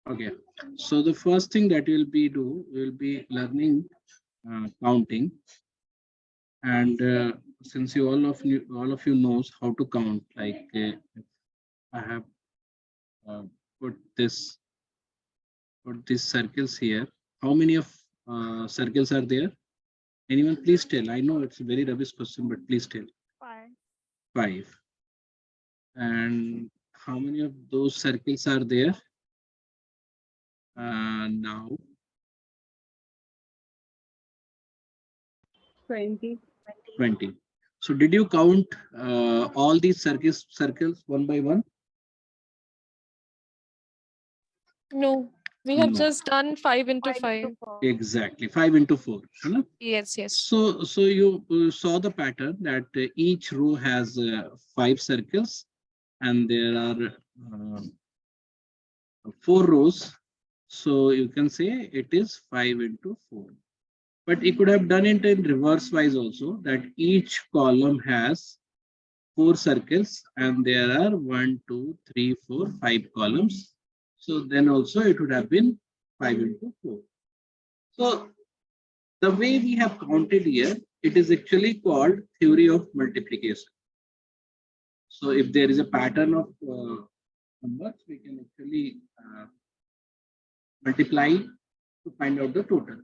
Okay. So the first thing that will be learning counting, and since all of you knows how to count, like I have uh, put this put these circles here. How many of circles are there? Anyone, please tell. I know it's a very rubbish question, but please tell. Five. 5. And how many of those circles are there now? 20. 20. So did you count all these circles one by one? No, we have No. just done 5 into 5. Exactly. 5 into 4. Huh? Yes, yes. So you saw the pattern that each row has 5 circles, and there are 4 rows. So you can say it is 5 into 4. But you could have done it in reverse wise also, that each column has 4 circles and there are 1, 2, 3, 4, 5 columns. So then also it would have been 5 into 4. So the way we have counted here, it is actually called theory of multiplication. So if there is a pattern of numbers, we can actually multiply to find out the total.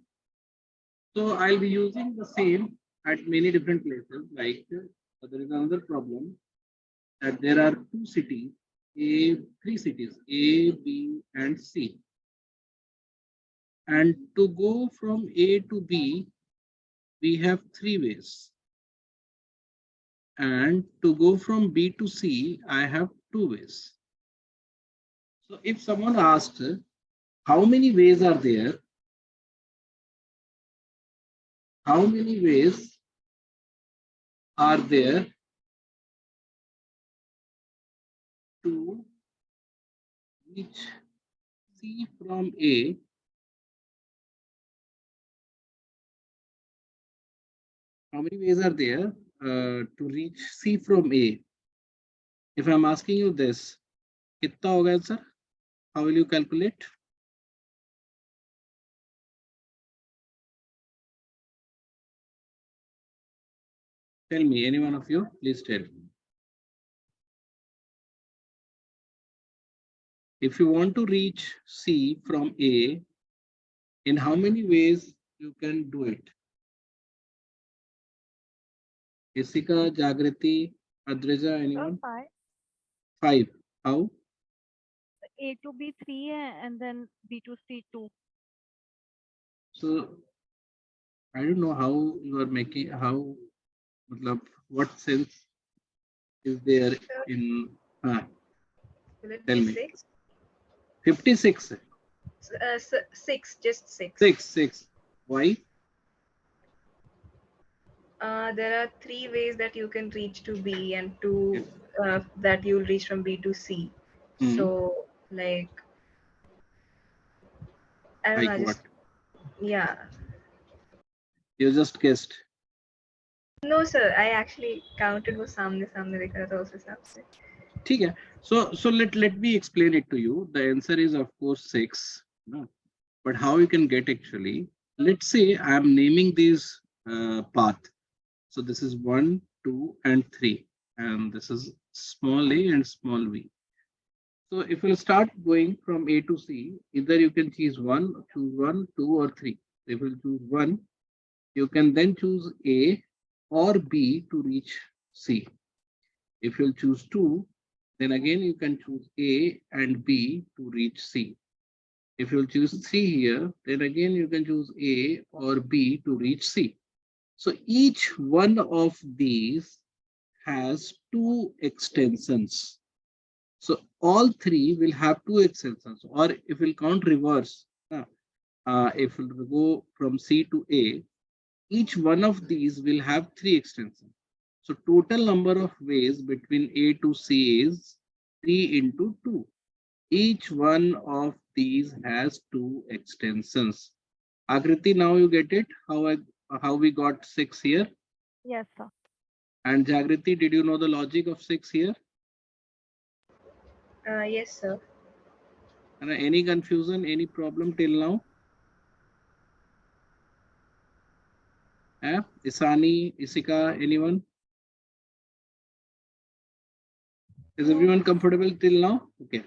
So I'll be using the same at many different places. Like there is another problem that there are three cities, A, B, and C. And to go from A to B, we have 3 ways. And to go from B to C, I have 2 ways. So if someone asked, how many ways are there? How many ways are there to reach C from A? How many ways are there to reach C from A? If I'm asking you this, कितना होगा answer? How will you calculate? Tell me, any one of you, please tell. If you want to reach C from A, in how many ways you can do it? Isika, Jagriti, Adrija, anyone? 5. 5. How? A to B 3 and then B to C 2. So I don't know how you are making, what sense is there in, tell me. 56. 6, just 6. 6. Why? There are 3 ways that you can reach to B and 2 that you'll reach from B to C. So, like, I don't know. Yeah. You just guessed. No, sir. I actually counted वो सामने देखा था उस हिसाब से. ठीक है. So let me explain it to you. The answer is of course 6. No. But how you can get actually? Let's say I am naming this path. So this is 1, 2, and 3, and this is small a and small v. So if you start going from A to C, either you can choose 1, 2, or 3. If you choose 1, you can then choose A or B to reach C. If you'll choose 2, then again you can choose A and B to reach C. If you'll choose 3 here, then again you can choose A or B to reach C. So each one of these has 2 extensions. So all 3 will have 2 extensions, or if we'll count reverse, if we'll go from C to A, each one of these will have 3 extensions. So total number of ways between A to C is 3 into 2. Each one of these has 2 extensions. Agriti, now you get it? How we got 6 here? Yes, sir. And Jagriti, did you know the logic of 6 here? Yes, sir. And any confusion, any problem till now? Isani, Isika, anyone? Is everyone comfortable till now? Okay.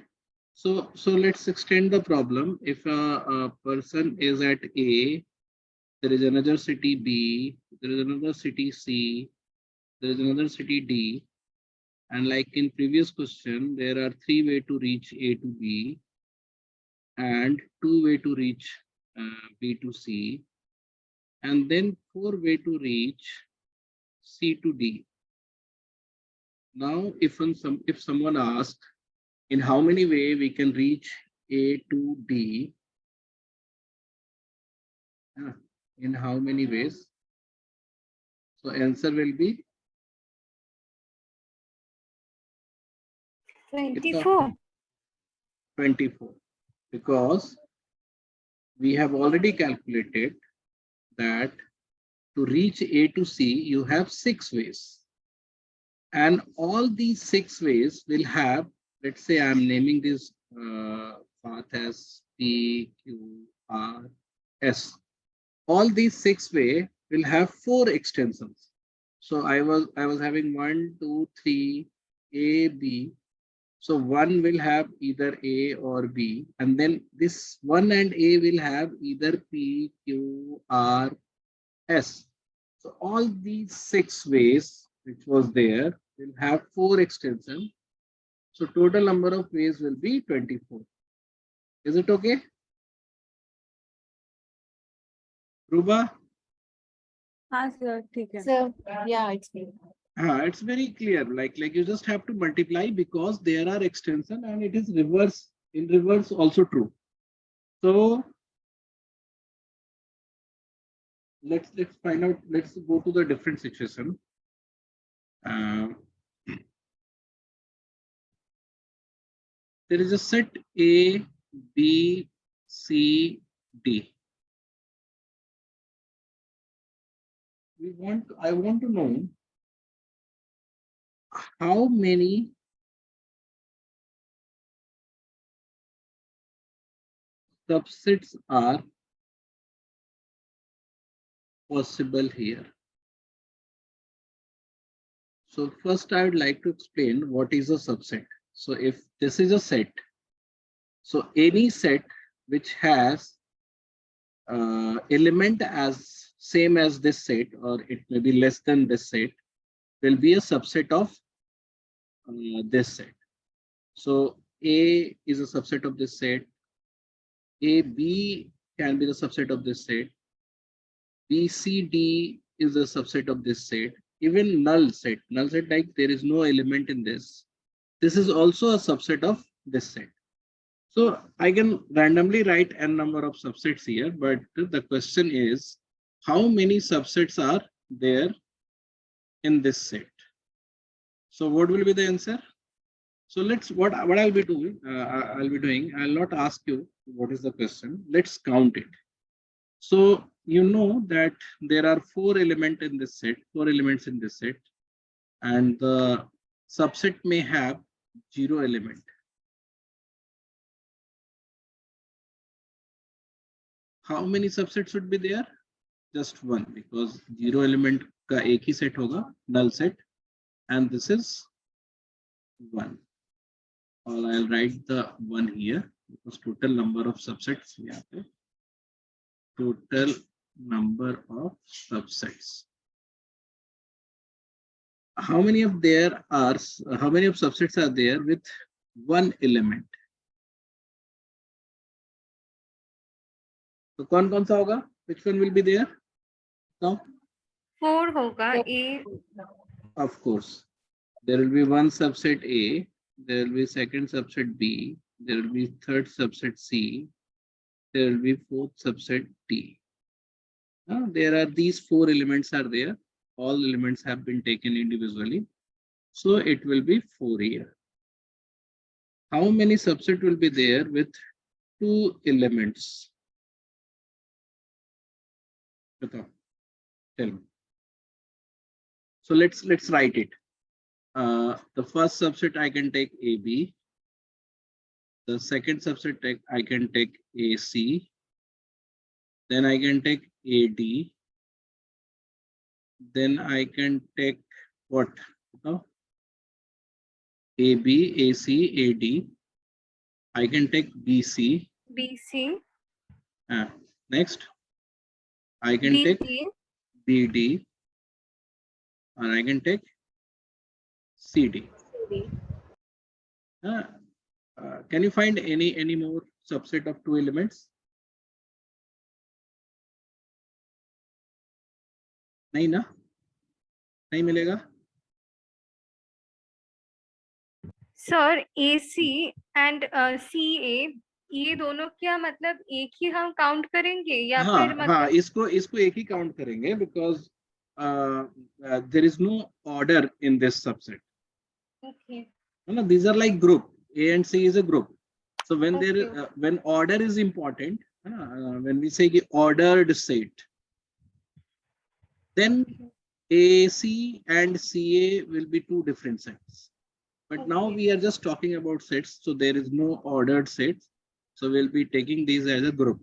So let's extend the problem. If a person is at A, there is another city B, there is another city C, there is another city D, and like in previous question, there are 3 ways to reach A to B and 2 ways to reach B to C, and then 4 ways to reach C to D. Now, if someone asks in how many ways we can reach A to D, in how many ways? So answer will be 24. 24, because we have already calculated that to reach A to C, you have 6 ways. And all these 6 ways will have, let's say I'm naming this path as P, Q, R, S. All these 6 ways will have 4 extensions. So I was having 1, 2, 3, A, B. So one will have either A or B, and then this 1 and A will have either P, Q, R, S. So all these 6 ways which was there will have 4 extensions. So total number of ways will be 24. Is it okay? Ruba? So, yeah, it's me. It's very clear. Like you just have to multiply because there are extension and it is reverse, in reverse also true. So let's find out. Let's go to the different situation. There is a set A, B, C, D. I want to know how many subsets are possible here. So first I would like to explain what is a subset. So if this is a set, so any set which has element as same as this set, or it may be less than this set, will be a subset of this set. So A is a subset of this set. A, B can be the subset of this set. B, C, D is a subset of this set. Even null set like there is no element in this. This is also a subset of this set. So I can randomly write n number of subsets here, but the question is how many subsets are there in this set? So what will be the answer? So let's what I'll be doing. I'll not ask you what is the question. Let's count it. So you know that there are 4 elements in this set, and the subset may have 0 element. How many subsets should be there? Just one, because 0 element ka ek hi set hoga, null set, and this is 1. Or I'll write the 1 here because total number of subsets we have. Total number of subsets. How many of subsets are there with 1 element? So कौन सा होगा? Which one will be there? Now 4 होगा A. Of course, there will be one subset A, there will be second subset B, there will be third subset C, there will be fourth subset D. Now there are these 4 elements are there. All elements have been taken individually. So it will be 4 here. How many subset will be there with 2 elements? Tell me. So let's write it. The first subset I can take AB. The second subset I can take AC, then I can take AD, then I can take what? No? AB, AC, AD. I can take BC. BC, Next, I can take BD, BD, or I can take CD. CD. Can you find any more subset of two elements? नहीं ना? नहीं मिलेगा? Sir AC and CA ये दोनों क्या मतलब एक ही हम काउंट करेंगे या हाँ फिर हाँ, मतलब इसको एक ही काउंट करेंगे because there is no order in this subset. Okay. No, these are like group. A and C is a group. So when Okay. when order is important, when we say ordered set, then AC and CA will be two different sets. But now Okay. we are just talking about sets, so there is no ordered sets. So we'll be taking these as a group.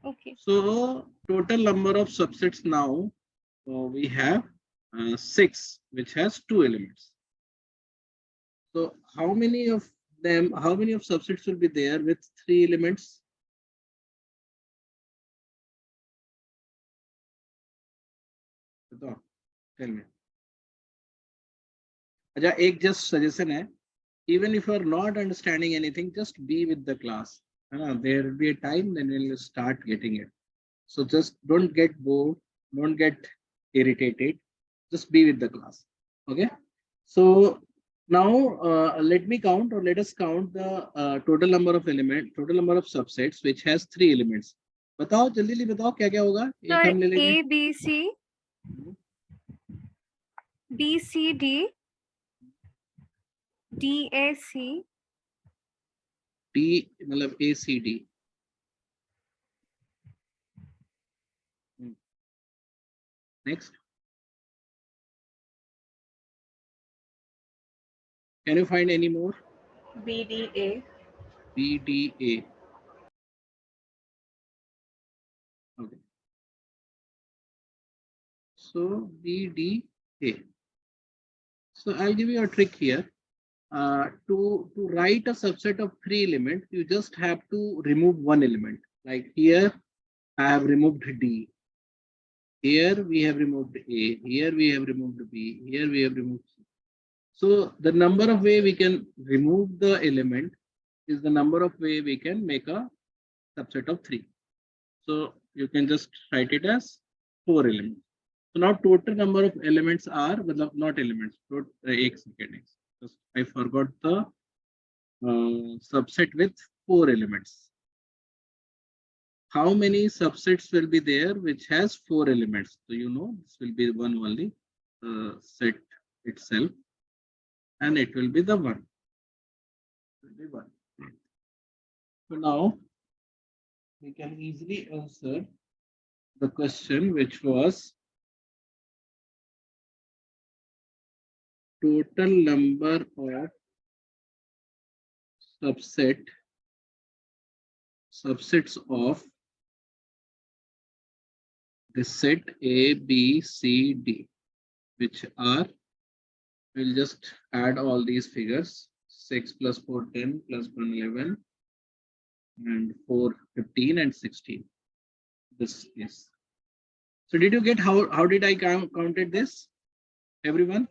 Okay. So total number of subsets now we have 6, which has 2 elements. So how many of them, how many of subsets will be there with 3 elements? Tell me. Aja, ek just suggestion hai. Even if you are not understanding anything, just be with the class. There will be a time then we'll start getting it. So just don't get bored, don't get irritated. Just be with the class. Okay. So now let me count, or let us count the total number of subsets which has 3 elements. बताओ जल्दी बताओ क्या क्या होगा एक sir हम ले लेंगे ABC, BCD, DAC, D मतलब ACD. Next. Can you find any more? BDA. BDA. Okay. So BDA. So I'll give you a trick here. To write a subset of 3 elements, you just have to remove one element. Like here, I have removed D. Here we have removed A. Here we have removed B. Here we have removed C. So the number of way we can remove the element is the number of way we can make a subset of 3. So you can just write it as 4 elements. So now total number of elements are, not elements, just I forgot the subset with 4 elements. How many subsets will be there which has 4 elements? So you know this will be one only set itself, and it will be the one. So now we can easily answer the question, which was total number of subsets of the set A, B, C, D, which are, we'll just add all these figures, 6 plus 4, 10, plus 1, 11, and 4, 15, and 16. This is. So did you get how did I counted this? Everyone?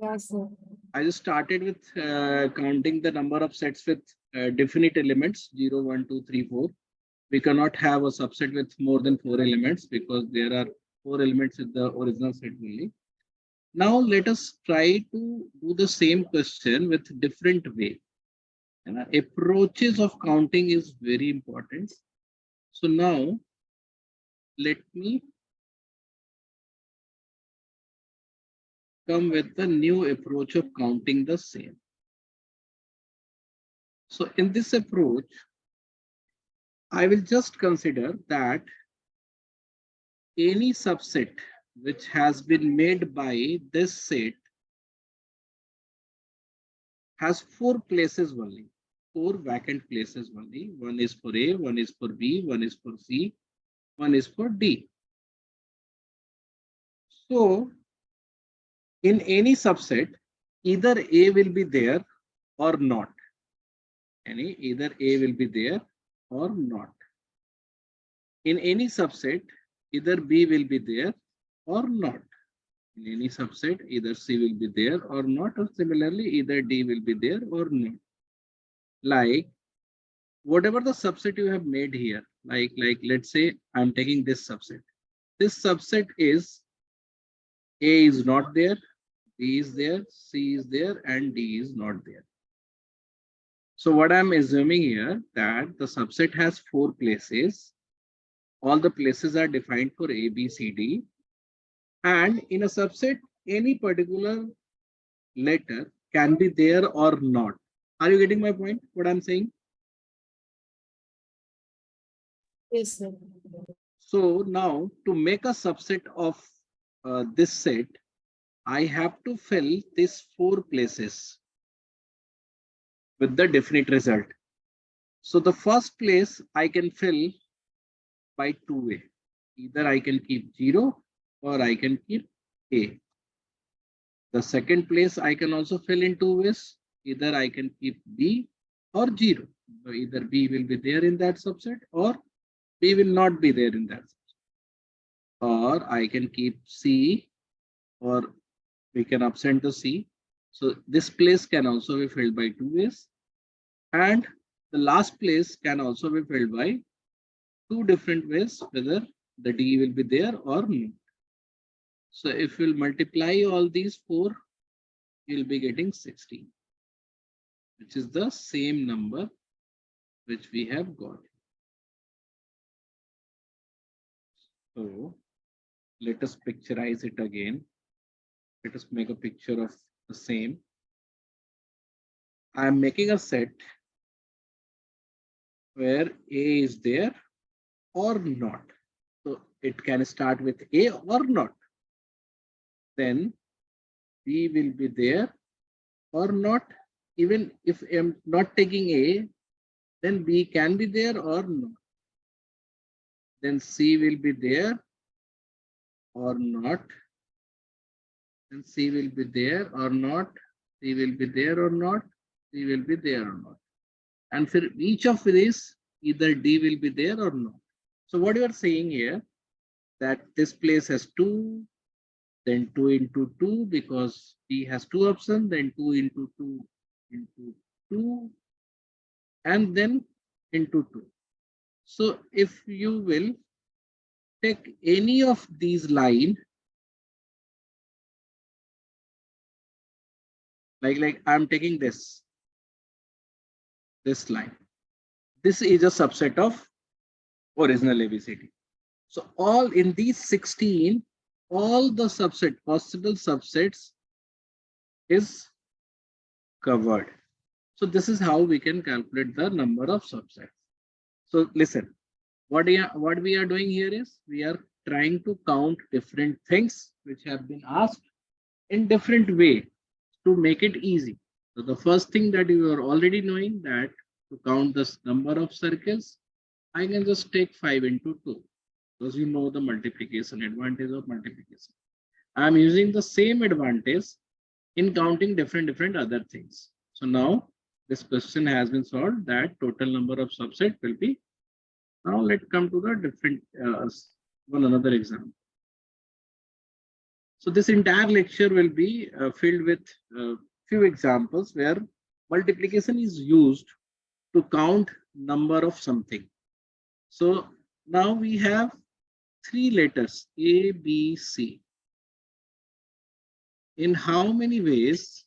Yes, sir. I just started with counting the number of sets with definite elements 0, 1, 2, 3, 4. We cannot have a subset with more than 4 elements because there are 4 elements in the original set only. Now let us try to do the same question with different way. And approaches of counting is very important. So now let me come with the new approach of counting the same. So in this approach, I will just consider that any subset which has been made by this set has 4 places only. 4 vacant places only. One is for A, one is for B, one is for C, one is for D. So in any subset, either A will be there or not. Either A will be there or not. In any subset, either B will be there or not. In any subset, either C will be there or not, or similarly, either D will be there or not. Like whatever the subset you have made here, like let's say I'm taking this subset. This subset is A is not there, B is there, C is there, and D is not there. So what I'm assuming here that the subset has 4 places. All the places are defined for A, B, C, D. And in a subset, any particular letter can be there or not. Are you getting my point? What I'm saying? Yes, sir. So now to make a subset of this set, I have to fill these 4 places with the definite result. So the first place I can fill by 2A. Either I can keep 0 or I can keep A. The second place I can also fill in 2 ways. Either I can keep B or 0. So either B will be there in that subset or B will not be there in that subset. Or I can keep C or we can absent the C. So this place can also be filled by 2 ways. And the last place can also be filled by 2 different ways, whether the D will be there or not. So if we'll multiply all these 4, you'll be getting 16, which is the same number which we have got. So let us picturize it again. Let us make a picture of the same. I am making a set where A is there or not. So it can start with A or not. Then B will be there or not. Even if I'm not taking A, then B can be there or not. Then C will be there or not. Then C will be there or not. C will be there or not. C will be there or not. And for each of these, either D will be there or not. So what you are saying here, that this place has 2, then 2 into 2 because D has 2 options, then 2 into 2 into 2, and then into 2. So if you will take any of these lines, like I'm taking this line. This is a subset of original ABCD. So all in these 16, all the possible subsets is covered. So this is how we can calculate the number of subsets. So listen, what we are doing here is we are trying to count different things which have been asked in different way to make it easy. So the first thing that you are already knowing that to count this number of circles, I can just take 5 into 2 because you know the multiplication advantage of multiplication. I am using the same advantage in counting different other things. So now this question has been solved that total number of subset will be. Now let's come to the different another example. So this entire lecture will be filled with few examples where multiplication is used to count number of something. So now we have 3 letters A, B, C. In how many ways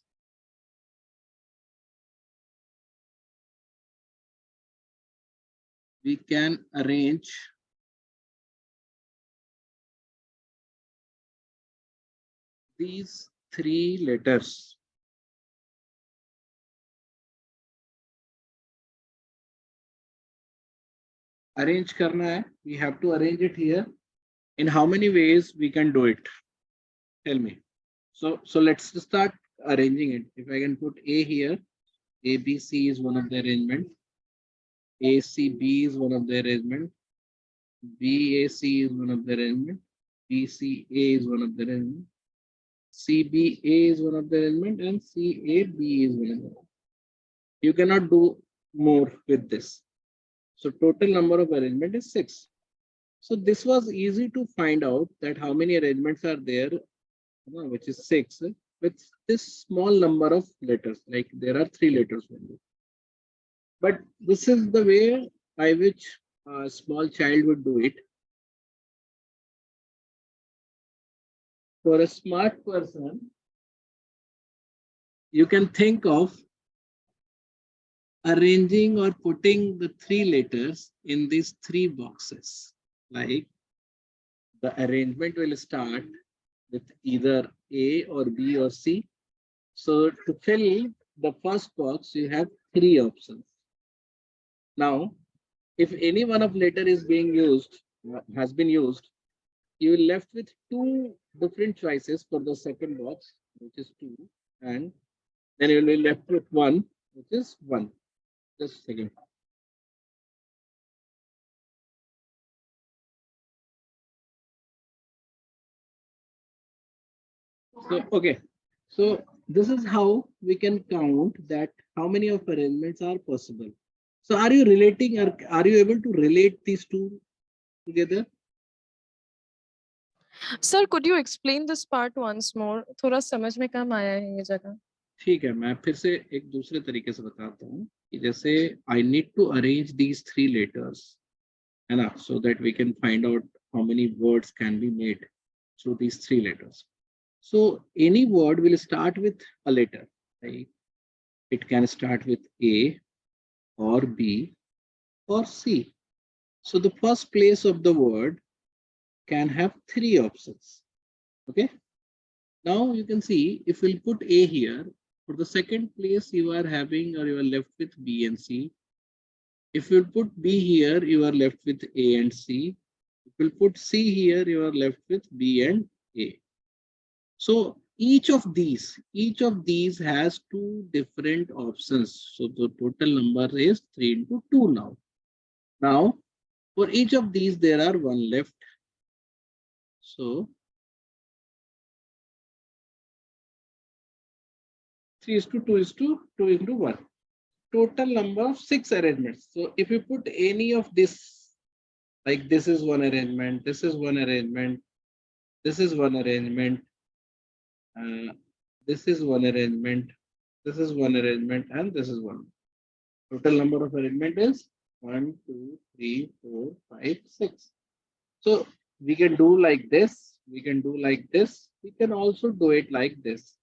we can arrange these 3 letters? Arrange karna hai. We have to arrange it here. In how many ways we can do it? Tell me. So let's start arranging it. If I can put A here, ABC is one of the arrangement. ACB is one of the arrangement. BAC is one of the arrangement. BCA is one of the arrangement. CBA is one of the arrangement, and CAB is one of the. You cannot do more with this. So total number of arrangement is 6. So this was easy to find out that how many arrangements are there, which is 6, with this small number of letters. Like there are 3 letters only. But this is the way by which a small child would do it. For a smart person, you can think of arranging or putting the 3 letters in these 3 boxes. Like the arrangement will start with either A or B or C. So to fill the first box, you have 3 options. Now, if any one of letter is being used, has been used, you will left with 2 different choices for the second box, which is 2, and then you will be left with 1, which is 1. Just a second. So, okay. So this is how we can count that how many of arrangements are possible. So are you relating, or are you able to relate these two together? Sir, could you explain this part once more? थोड़ा समझ में कम आया है ये जगह. ठीक है, मैं फिर से एक दूसरे तरीके से बताता हूँ कि जैसे I need to arrange these 3 letters, है ना, so that we can find out how many words can be made through these 3 letters. So any word will start with a letter, right? It can start with A or B or C. So the first place of the word can have 3 options. Okay. Now you can see if we'll put A here, for the second place you are having, or you are left with B and C. If you put B here, you are left with A and C. If you put C here, you are left with B and A. So each of these has 2 different options. So the total number is 3 into 2 now. Now for each of these there are 1 left. So 3 is to 2 is to 2 into 1. Total number of 6 arrangements. So if you put any of this, like this is one arrangement, this is one arrangement, this is one arrangement, this is one arrangement, this is one arrangement, and this is one. Total number of arrangement is 1, 2, 3, 4, 5, 6. So we can do like this, we can do like this, we can also do it like this.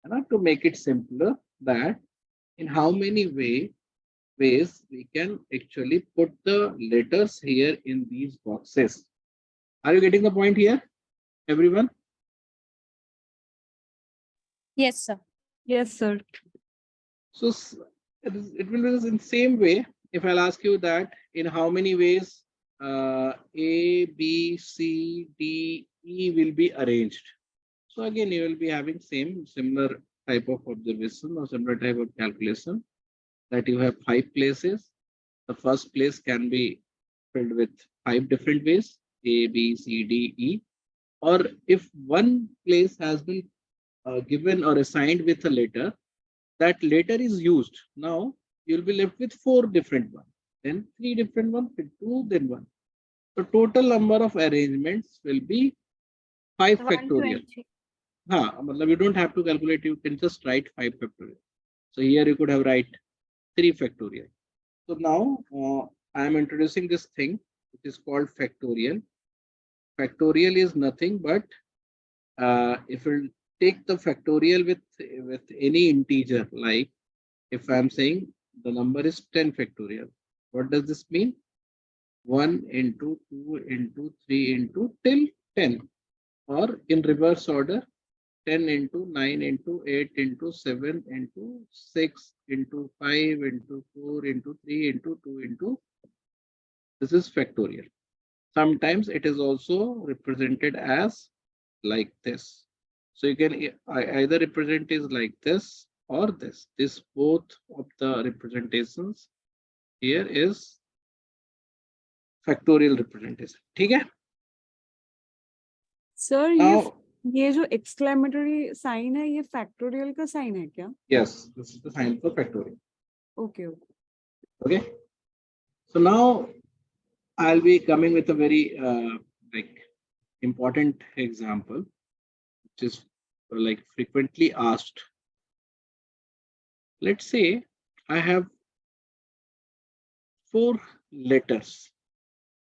And to make it simpler, that in how many ways we can actually put the letters here in these boxes. Are you getting the point here, everyone? Yes, sir. Yes, sir. So it will be in the same way. If I'll ask you that in how many ways A, B, C, D, E will be arranged. So again, you will be having similar type of observation or similar type of calculation, that you have 5 places. The first place can be filled with 5 different ways, A, B, C, D, E. Or if one place has been given or assigned with a letter, that letter is used. Now you'll be left with 4 different ones, then 3 different ones, then 2, then 1. So total number of arrangements will be 5 factorial. 120. You don't have to calculate, you can just write 5 factorial. So here you could have write 3 factorial. So now I am introducing this thing which is called factorial. Factorial is nothing but if you take the factorial with any integer, like if I am saying the number is 10 factorial, what does this mean? 1 into 2 into 3 into till 10, or in reverse order, 10 into 9 into 8 into 7 into 6 into 5 into 4 into 3 into 2 into, this is factorial. Sometimes it is also represented as like this. So you can either represent is like this, or this. This both of the representations here is factorial representation. ठीक है? Sir Now, ये जो exclamatory sign है ये factorial का sign है क्या? yes, this is the sign for factorial. Okay. Okay. So now I'll be coming with a very like important example, which is like frequently asked. Let's say I have 4 letters.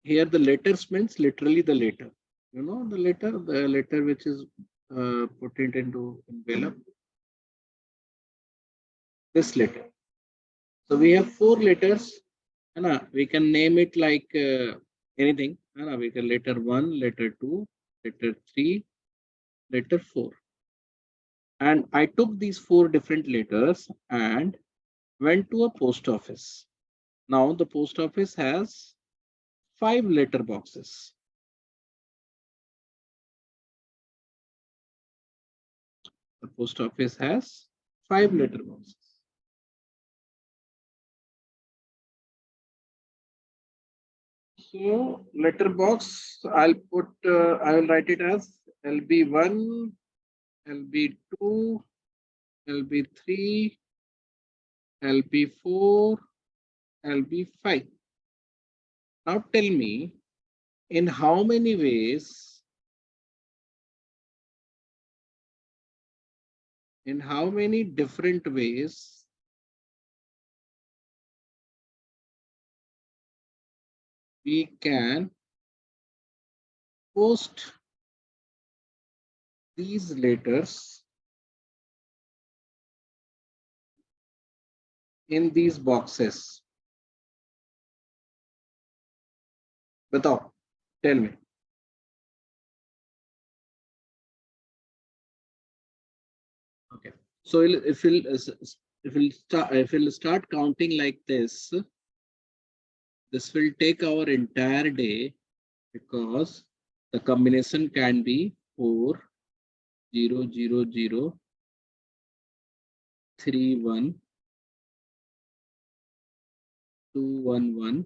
Here the letters means literally the letter. You know the letter which is put it into envelope. This letter. So we have 4 letters. We can name it like anything. We can letter 1, letter 2, letter 3, letter 4. And I took these 4 different letters and went to a post office. Now the post office has 5 letter boxes. The post office has 5 letter boxes. So letter box, I will write it as LB1, LB2, LB3, LB4, LB5. Now tell me, in how many ways, in how many different ways we can post these letters in these boxes? Batao, tell me. Okay, so if we'll start counting like this will take our entire day, because the combination can be 4 0 0 0 3 1 2 1 1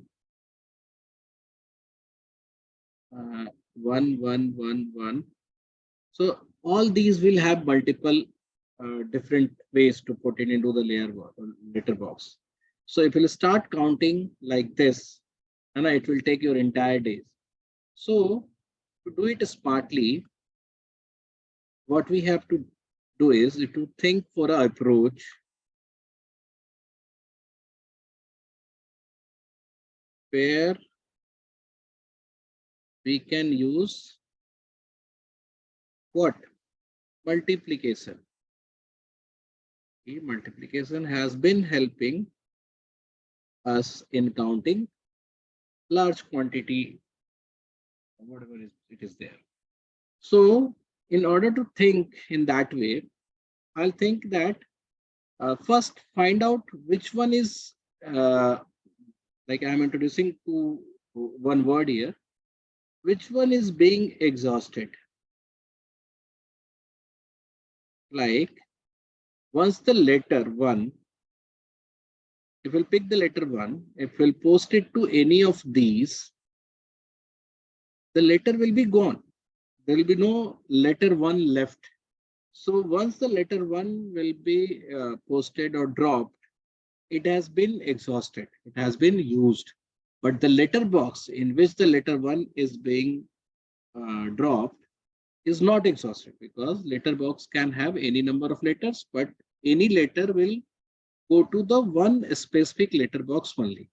1 1 1 1. So all these will have multiple different ways to put it into the letter box. So if you start counting like this, and it will take your entire days. So to do it smartly, what we have to do is to think for an approach where we can use what? Multiplication. Multiplication has been helping us in counting large quantity, whatever it is there. So in order to think in that way, I'll think that first find out which one is like I'm introducing to one word here, which one is being exhausted. Like once the letter 1, if we'll pick the letter 1, if we'll post it to any of these, the letter will be gone. There will be no letter 1 left. So once the letter 1 will be posted or dropped, it has been exhausted. It has been used. But the letter box in which the letter 1 is being dropped is not exhausted, because letter box can have any number of letters, but any letter will go to the one specific letter box only.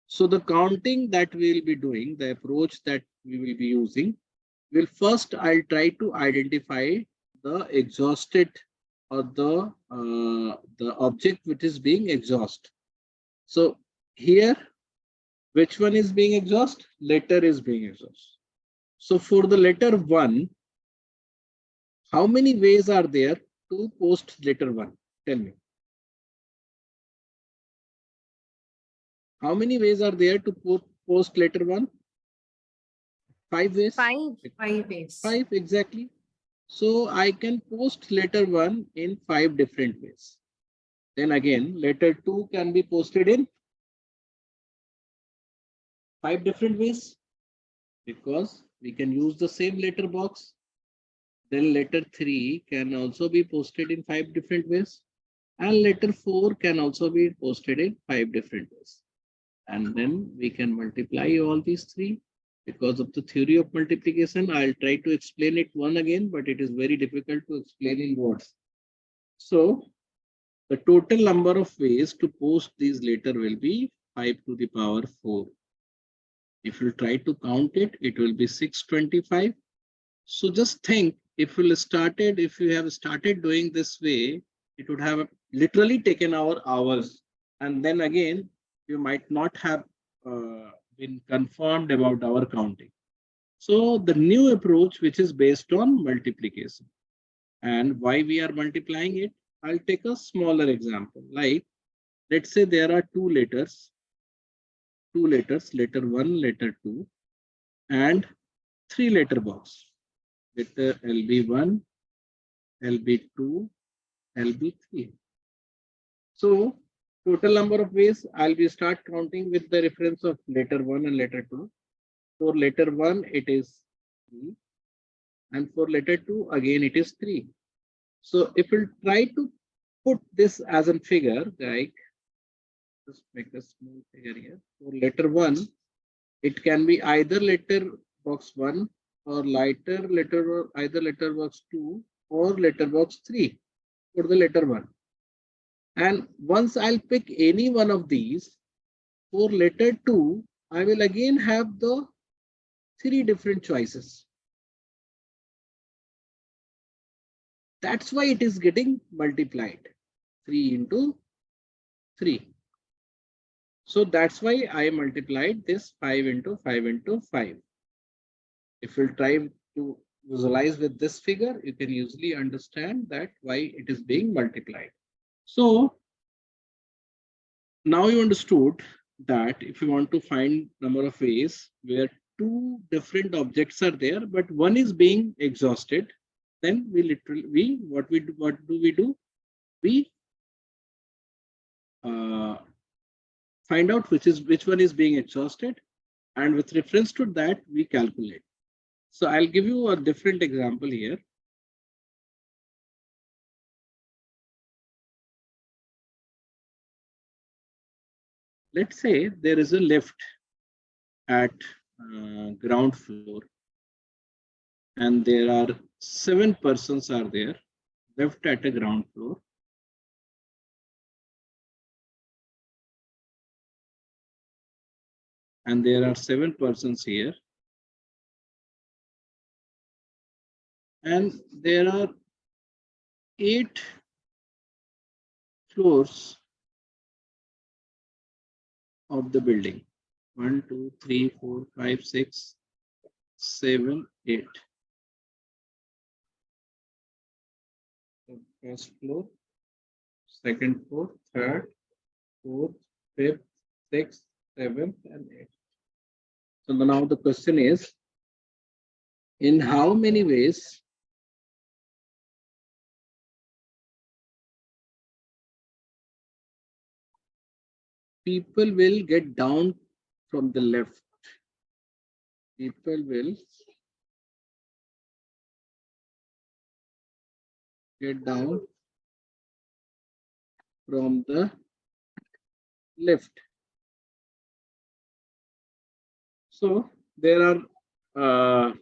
So the counting that we will be doing, the approach that we will be using, will first I'll try to identify the exhausted or the object which is being exhausted. So here, which one is being exhausted? Letter is being exhausted. So for the letter 1, how many ways are there to post letter 1? Tell me. How many ways are there to post letter 1? 5 ways? 5 ways. 5, exactly. So I can post letter 1 in 5 different ways. Then again, letter 2 can be posted in 5 different ways because we can use the same letter box. Then letter 3 can also be posted in 5 different ways. And letter 4 can also be posted in 5 different ways. And then we can multiply all these 3. Because of the theory of multiplication, I'll try to explain it one again, but it is very difficult to explain in words. So the total number of ways to post these letter will be 5 to the power 4. If you try to count it, it will be 625. So just think, if you have started doing this way, it would have literally taken our hours. And then again, you might not have been confirmed about our counting. So the new approach, which is based on multiplication, and why we are multiplying it, I'll take a smaller example. Like, let's say there are two letters, letter 1, letter 2, and 3 letter box. Letter LB1, LB2, LB3. So total number of ways, I'll be start counting with the reference of letter 1 and letter 2. For letter 1, it is 3. And for letter 2, again, it is 3. So if we'll try to put this as a figure, like, just make a small figure here. For letter 1, it can be either letter box 1 or either letter box 2 or letter box 3 for the letter 1. And once I'll pick any one of these, for letter 2, I will again have the 3 different choices. That's why it is getting multiplied, 3 into 3. So that's why I multiplied this 5 into 5 into 5. If you'll try to visualize with this figure, you can easily understand that why it is being multiplied. So now you understood that if you want to find number of ways where 2 different objects are there, but one is being exhausted, then we what do we do? We find out which one is being exhausted, and with reference to that we calculate. So I'll give you a different example here. Let's say there is a lift at ground floor, and there are 7 persons are there, lift at a ground floor. And there are 7 persons here. And there are 8 floors of the building. 1, 2, 3, 4, 5, 6, 7, 8. The first floor, second floor, third, fourth, fifth, sixth, 7th, and 8th. So now the question is, in how many ways people will get down from the left? People will get down from the left. So there are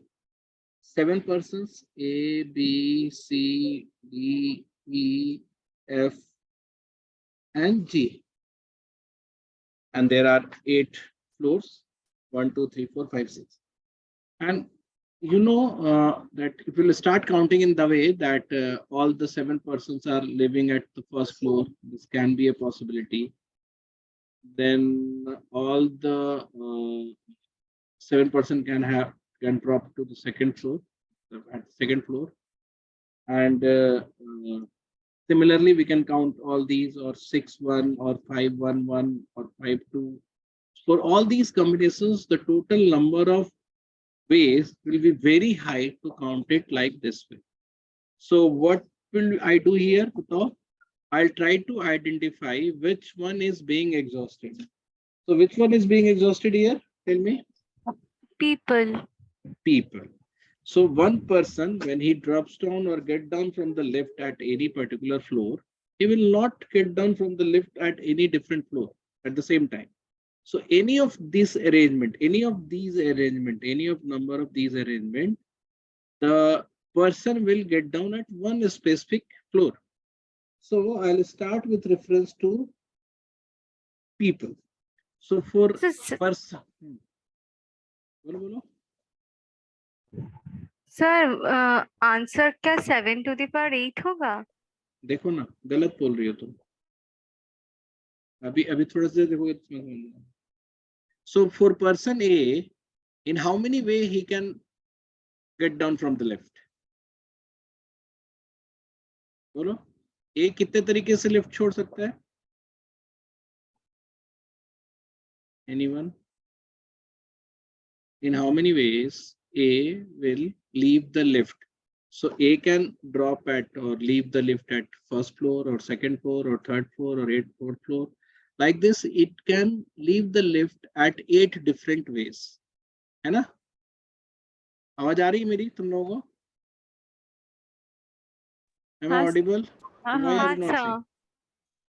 7 persons, A, B, C, D, E, F, and G. And there are 8 floors, 1, 2, 3, 4, 5, 6. And you know that if you start counting in the way that all the 7 persons are living at the first floor, this can be a possibility. Then all the 7 person can drop to the second floor, at second floor. And similarly, we can count all these, or 6, 1, or 5, 1, 1, or 5, 2. For all these combinations, the total number of ways will be very high to count it like this way. So what will I do here, Kuto? I'll try to identify which one is being exhausted. So which one is being exhausted here? Tell me. People. People. So one person, when he drops down or get down from the lift at any particular floor, he will not get down from the lift at any different floor at the same time. So any of this arrangement, any of number of these arrangement, the person will get down at one specific floor. So I'll start with reference to people. So for person, बोलो. Sir answer क्या 7 to the power 8 होगा? देखो ना, गलत बोल रही हो तुम. अभी थोड़ा सा देखोगे तो समझ में आएगा. So for person A, in how many way he can get down from the left? बोलो, A कितने तरीके से लिफ्ट छोड़ सकता है? Anyone? In how many ways A will leave the lift? So A can drop at or leave the lift at first floor or second floor or third floor or fourth floor. Like this, it can leave the lift at 8 different ways. है ना? आवाज आ रही है मेरी तुम लोगों को? Am I audible? Why are you not saying?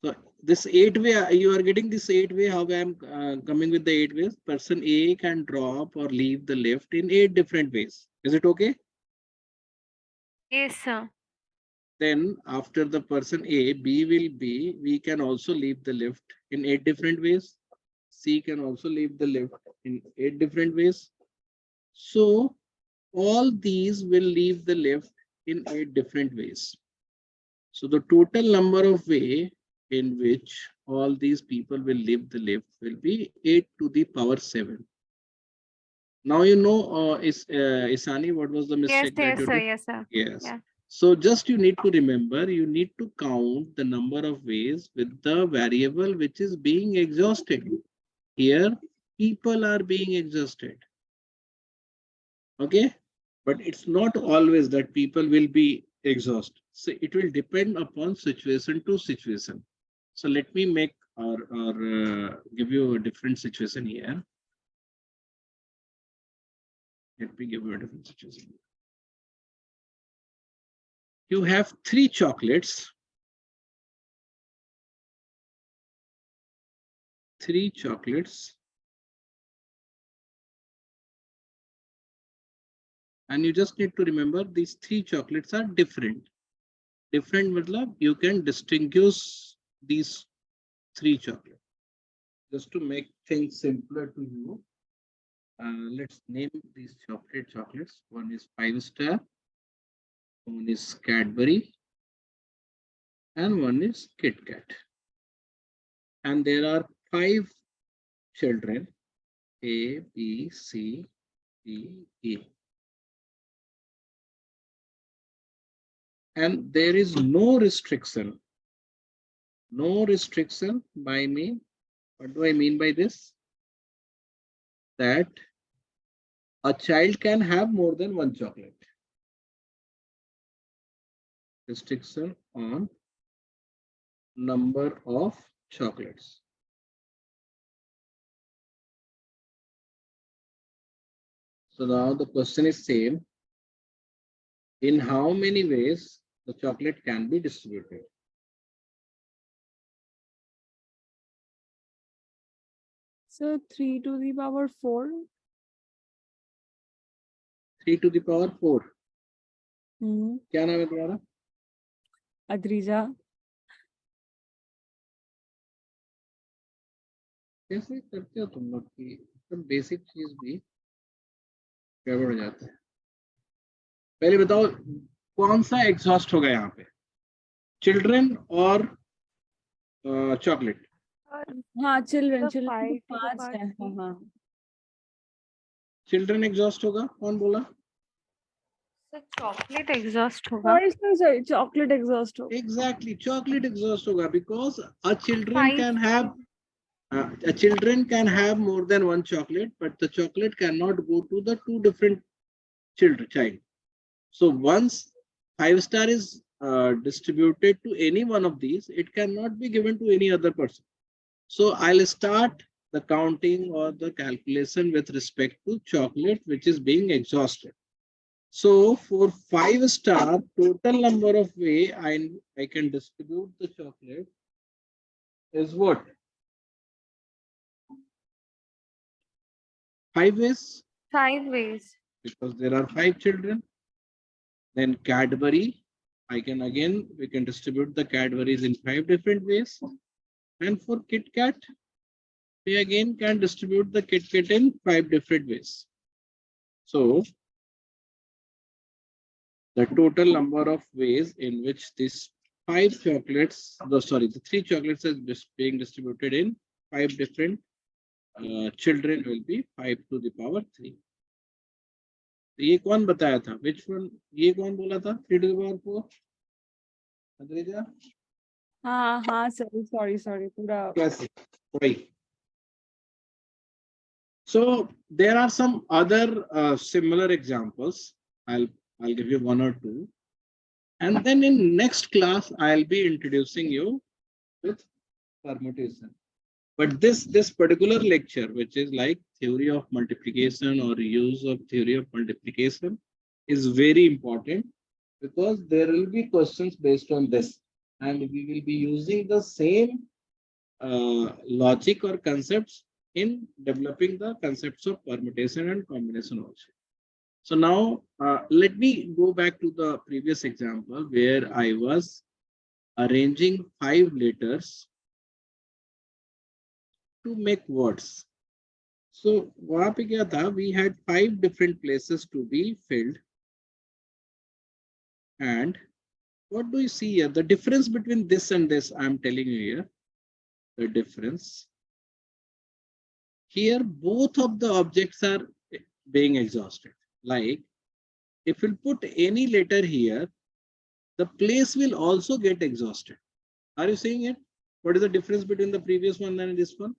So this 8 way, you are getting this 8 way, how I am coming with the 8 ways. Person A can drop or leave the lift in 8 different ways. Is it okay? Yes, sir. Then after the person A, B will be, we can also leave the lift in 8 different ways. C can also leave the lift in 8 different ways. So all these will leave the lift in 8 different ways. So the total number of way in which all these people will leave the lift will be 8 to the power 7. Now you know, Isani, what was the mistake that you did? Yes, sir. Yes. Yeah. So just you need to remember, you need to count the number of ways with the variable which is being exhausted. Here, people are being exhausted. Okay, but it's not always that people will be exhausted. So it will depend upon situation to situation. So let me make or give you a different situation here. Let me give you a different situation. You have 3 chocolates. 3 chocolates. And you just need to remember these 3 chocolates are different. Different matlab you can distinguish these 3 chocolates. Just to make things simpler to you, let's name these chocolates. One is 5-star, one is Cadbury, and one is Kit Kat. And there are 5 children, A, B, C, D, E. And there is no restriction. No restriction by me. What do I mean by this? That a child can have more than 1 chocolate. Restriction on number of chocolates. So now the question is same. In how many ways the chocolate can be distributed? So 3 to the power 4. 3 to the power 4. क्या नाम है तुम्हारा? अद्रिजा. कैसे करते हो तुम लोग की एकदम बेसिक चीज भी गड़बड़ हो जाता है. पहले बताओ कौन सा एग्जॉस्ट होगा यहाँ पे, चिल्ड्रन और चॉकलेट? हाँ children The 5 to the 5 power है. 3. हाँ चिल्ड्रन एग्जॉस्ट होगा, कौन बोला? So chocolate exhaust होगा. sorry chocolate exhaust होगा. Exactly, chocolate exhaust होगा because a children 5 can have a children can have more than 1 chocolate, but the chocolate cannot go to the 2 different child. So once 5-star is distributed to any one of these, it cannot be given to any other person. So I'll start the counting or the calculation with respect to chocolate, which is being exhausted. So for 5-star, total number of way I can distribute the chocolate is what? 5 ways, 5 ways. because there are 5 children. Then Cadbury, we can distribute the Cadburys in 5 different ways. And for Kit Kat, we again can distribute the Kit Kat in 5 different ways. So the total number of ways in which these 5 chocolates, the 3 chocolates is being distributed in 5 different children will be 5 to the power 3. ये कौन बताया था? Which one? ये कौन बोला था? 3 to the power 4? Adrija? हाँ sorry पूरा कैसे? Why? So there are some other similar examples. I'll give you 1 or 2, and then in next class I'll be introducing you with permutation. But this particular lecture, which is like theory of multiplication or use of theory of multiplication, is very important, because there will be questions based on this, and we will be using the same logic or concepts in developing the concepts of permutation and combination also. So now let me go back to the previous example where I was arranging 5 letters to make words. So वहाँ पे क्या था? We had 5 different places to be filled. And what do you see here? The difference between this and this, I'm telling you here, the difference. Here, both of the objects are being exhausted. Like, if you put any letter here, the place will also get exhausted. Are you seeing it? What is the difference between the previous one and this one?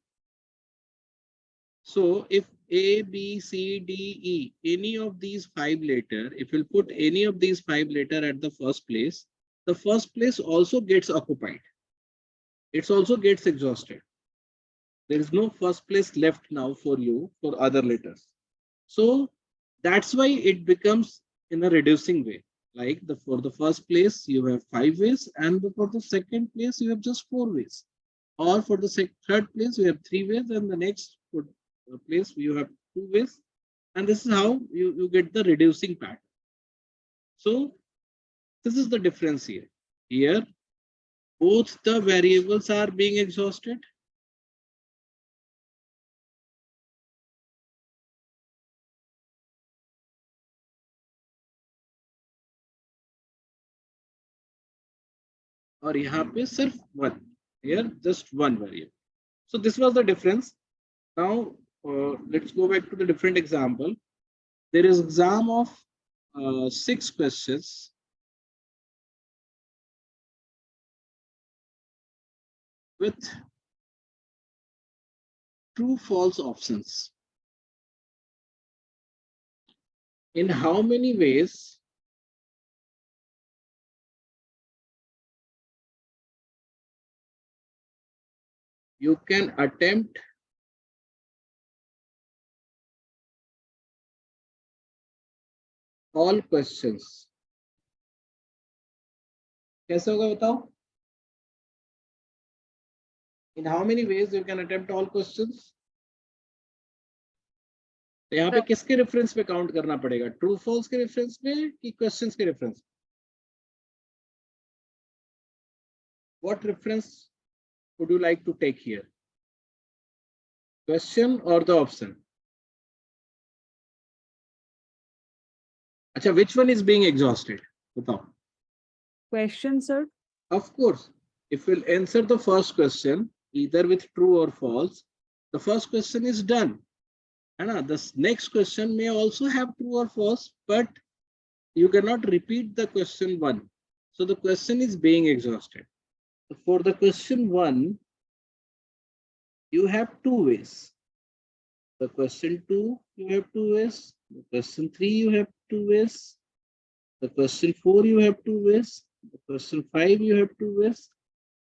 So if A, B, C, D, E, any of these 5 letters, if you put any of these 5 letters at the first place also gets occupied. It also gets exhausted. There is no first place left now for you for other letters. So that's why it becomes in a reducing way. Like for the first place, you have 5 ways, and for the second place, you have just 4 ways. Or for the third place, you have 3 ways, and the next place you have 2 ways. And this is how you get the reducing pattern. So this is the difference here. Here, both the variables are being exhausted. और यहाँ पे सिर्फ 1. Here just 1 variable. So this was the difference. Now let's go back to the different example. There is exam of 6 questions. With true false options. In how many ways you can attempt all questions? कैसे होगा बताओ? In how many ways you can attempt all questions? तो यहाँ पे किसके reference पे count करना पड़ेगा? ट्रू फॉल्स के रेफरेंस पे कि क्वेश्चंस के reference? What reference would you like to take here? Question or the option? अच्छा, which one is being exhausted? बताओ. question, sir. Of course, if we'll answer the first question either with true or false, the first question is done. And this next question may also have true or false, but you cannot repeat the question 1. So the question is being exhausted. For the question 1, you have 2 ways. The question 2, you have 2 ways. The question 3, you have 2 ways. The question 4, you have 2 ways. The question 5 you have 2 ways.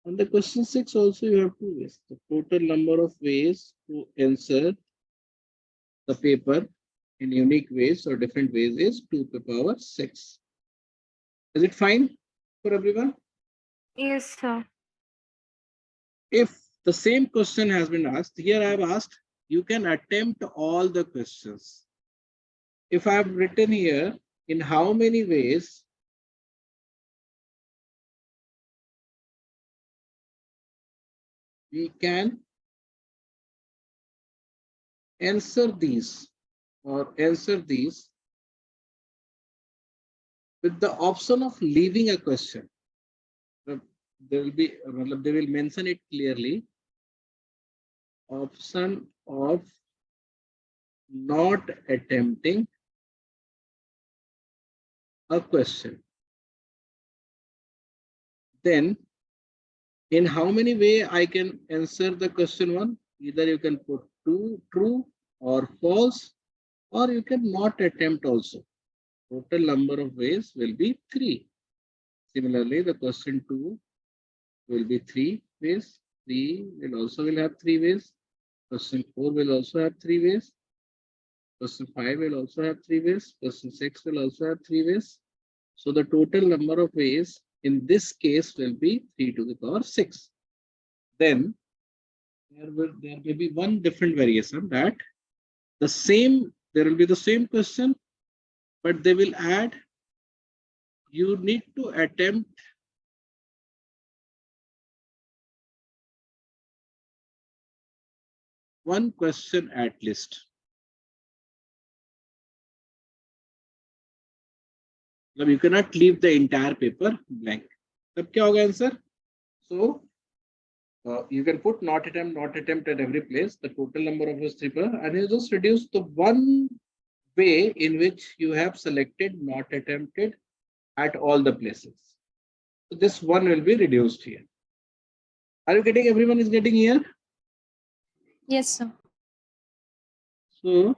And the question 6 also you have 2 ways. The total number of ways to answer the paper in unique ways or different ways is 2 to the power 6. Is it fine for everyone? Yes, sir. If the same question has been asked, here I have asked, you can attempt all the questions. If I have written here, in how many ways we can answer these or answer these with the option of leaving a question. They will mention it clearly. Option of not attempting a question. Then in how many way I can answer the question 1? Either you can put true or false, or you can not attempt also. Total number of ways will be 3. Similarly, the question 2 will be 3 ways. 3 will have 3 ways. Question 4 will also have 3 ways. Question 5 will also have 3 ways. Question 6 will also have 3 ways. So the total number of ways in this case will be 3 to the power 6. Then there may be one different variation, that there will be the same question, but they will add, you need to attempt one question at least. You cannot leave the entire paper blank. Tab kya hoga answer? So you can put not attempt at every place. The total number of ways 3 and you just reduce the one way in which you have selected not attempted at all the places. So this one will be reduced here. Are you getting? Everyone is getting here? Yes, sir. So